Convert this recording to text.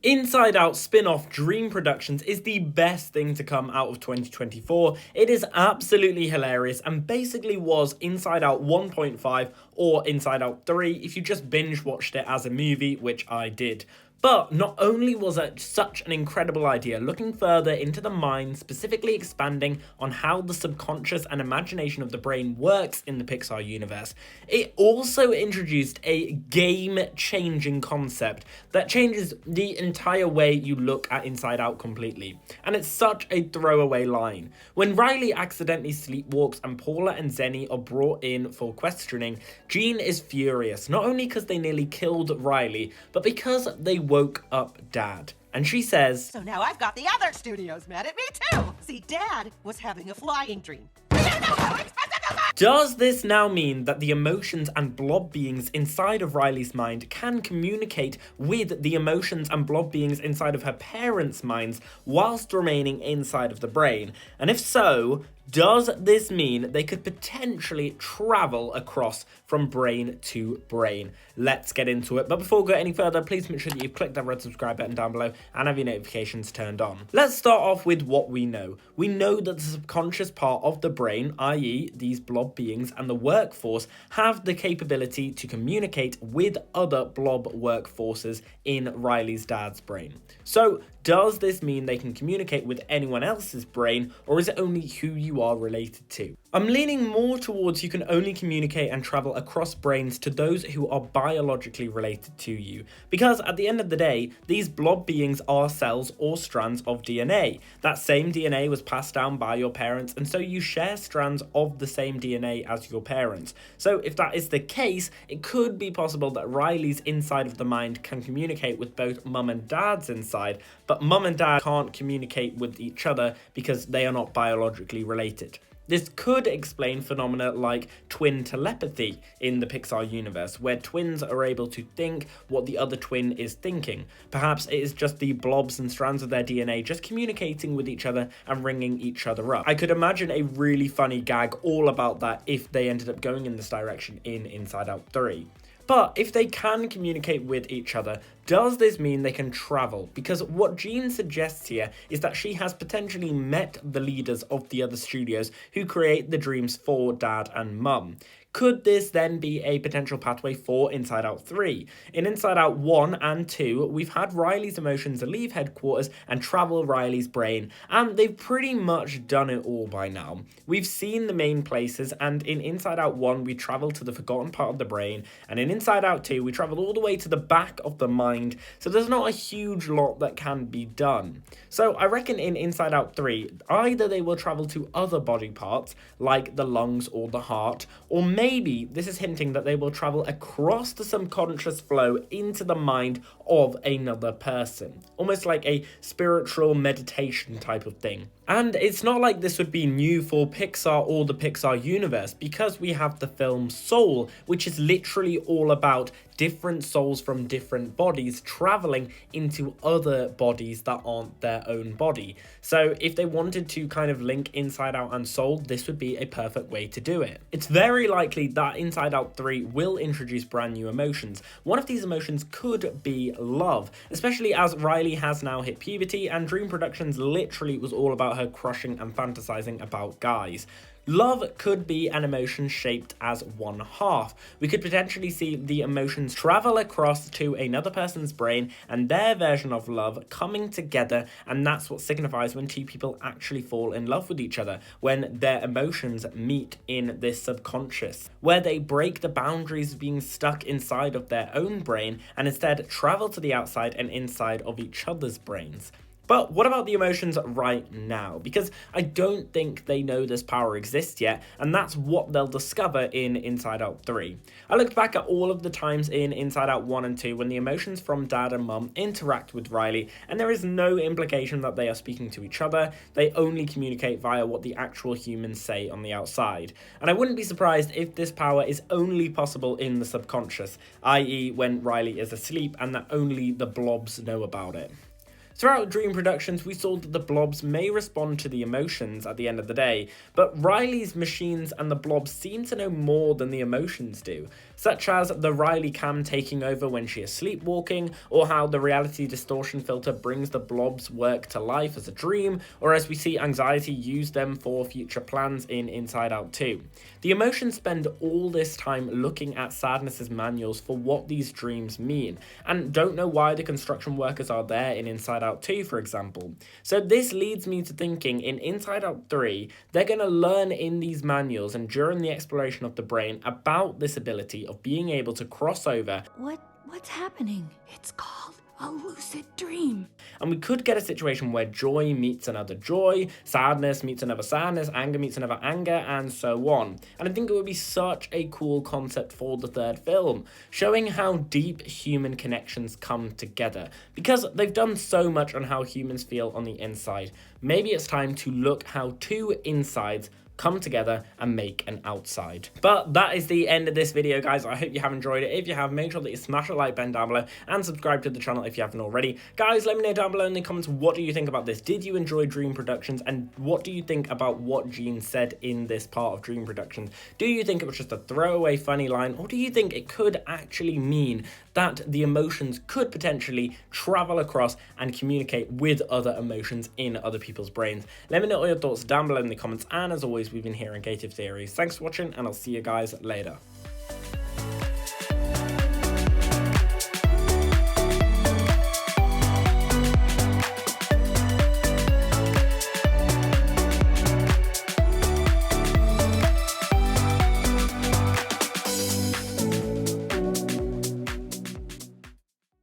Inside Out spin-off Dream Productions is the best thing to come out of 2024. It is absolutely hilarious and basically was Inside Out 1.5 or Inside Out 3 if you just binge watched it as a movie, which I did. But not only was it such an incredible idea, looking further into the mind, specifically expanding on how the subconscious and imagination of the brain works in the Pixar universe, it also introduced a game-changing concept that changes the entire way you look at Inside Out completely. And it's such a throwaway line. When Riley accidentally sleepwalks and Paula and Zenny are brought in for questioning, Jean is furious, not only because they nearly killed Riley, but because they woke up Dad. And she says, "So now I've got the other studios mad at me too. See, Dad was having a flying dream. Does this now mean that the emotions and blob beings inside of Riley's mind can communicate with the emotions and blob beings inside of her parents' minds whilst remaining inside of the brain? And if so, does this mean they could potentially travel across from brain to brain? Let's get into it. But before we go any further, please make sure that you've clicked that red subscribe button down below and have your notifications turned on. Let's start off with what we know. We know that the subconscious part of the brain, i.e. these blob beings and the workforce, have the capability to communicate with other blob workforces in Riley's dad's brain. So, does this mean they can communicate with anyone else's brain, or is it only who you are related to? I'm leaning more towards you can only communicate and travel across brains to those who are biologically related to you, because at the end of the day, these blob beings are cells or strands of DNA. That same DNA was passed down by your parents, and so you share strands of the same DNA as your parents. So if that is the case, it could be possible that Riley's inside of the mind can communicate with both mum and dad's inside, but mum and dad can't communicate with each other because they are not biologically related. This could explain phenomena like twin telepathy in the Pixar universe, where twins are able to think what the other twin is thinking. Perhaps it is just the blobs and strands of their DNA just communicating with each other and ringing each other up. I could imagine a really funny gag all about that if they ended up going in this direction in Inside Out 3. But if they can communicate with each other, does this mean they can travel? Because what Jean suggests here is that she has potentially met the leaders of the other studios who create the dreams for Dad and Mum. Could this then be a potential pathway for Inside Out 3? In Inside Out 1 and 2, we've had Riley's emotions leave headquarters and travel Riley's brain, and they've pretty much done it all by now. We've seen the main places, and in Inside Out 1, we travel to the forgotten part of the brain, and in Inside Out 2, we travel all the way to the back of the mind, so there's not a huge lot that can be done. So I reckon in Inside Out 3, either they will travel to other body parts, like the lungs or the heart, or maybe this is hinting that they will travel across the subconscious flow into the mind of another person. Almost like a spiritual meditation type of thing. And it's not like this would be new for Pixar or the Pixar universe, because we have the film Soul, which is literally all about different souls from different bodies traveling into other bodies that aren't their own body. So if they wanted to kind of link Inside Out and Soul, this would be a perfect way to do it. It's very likely that Inside Out 3 will introduce brand new emotions. One of these emotions could be love, especially as Riley has now hit puberty and Dream Productions literally was all about her crushing and fantasizing about guys. Love could be an emotion shaped as one half. We could potentially see the emotions travel across to another person's brain and their version of love coming together, and that's what signifies when two people actually fall in love with each other, when their emotions meet in this subconscious, where they break the boundaries of being stuck inside of their own brain and instead travel to the outside and inside of each other's brains. But what about the emotions right now? Because I don't think they know this power exists yet, and that's what they'll discover in Inside Out 3. I looked back at all of the times in Inside Out 1 and 2 when the emotions from Dad and Mum interact with Riley, and there is no implication that they are speaking to each other. They only communicate via what the actual humans say on the outside. And I wouldn't be surprised if this power is only possible in the subconscious, i.e. when Riley is asleep and that only the blobs know about it. Throughout Dream Productions, we saw that the blobs may respond to the emotions at the end of the day, but Riley's machines and the blobs seem to know more than the emotions do, such as the Riley cam taking over when she is sleepwalking, or how the reality distortion filter brings the blobs' work to life as a dream, or as we see anxiety use them for future plans in Inside Out 2. The emotions spend all this time looking at Sadness's manuals for what these dreams mean, and don't know why the construction workers are there in Inside Out 2, for example. So this leads me to thinking in Inside Out 3, they're going to learn in these manuals and during the exploration of the brain about this ability of being able to cross over. What's happening? It's called a lucid dream. And we could get a situation where joy meets another joy, sadness meets another sadness, anger meets another anger, and so on. And I think it would be such a cool concept for the third film, showing how deep human connections come together. Because they've done so much on how humans feel on the inside. Maybe it's time to look how two insides come together and make an outside. But that is the end of this video, guys. I hope you have enjoyed it. If you have, make sure that you smash the like button down below and subscribe to the channel if you haven't already. Guys, let me know down below in the comments, what do you think about this? Did you enjoy Dream Productions? And what do you think about what Gene said in this part of Dream Productions? Do you think it was just a throwaway funny line, or do you think it could actually mean that the emotions could potentially travel across and communicate with other emotions in other people's brains? Let me know all your thoughts down below in the comments, and as always, we've been here on Creative Theories. Thanks for watching, and I'll see you guys later.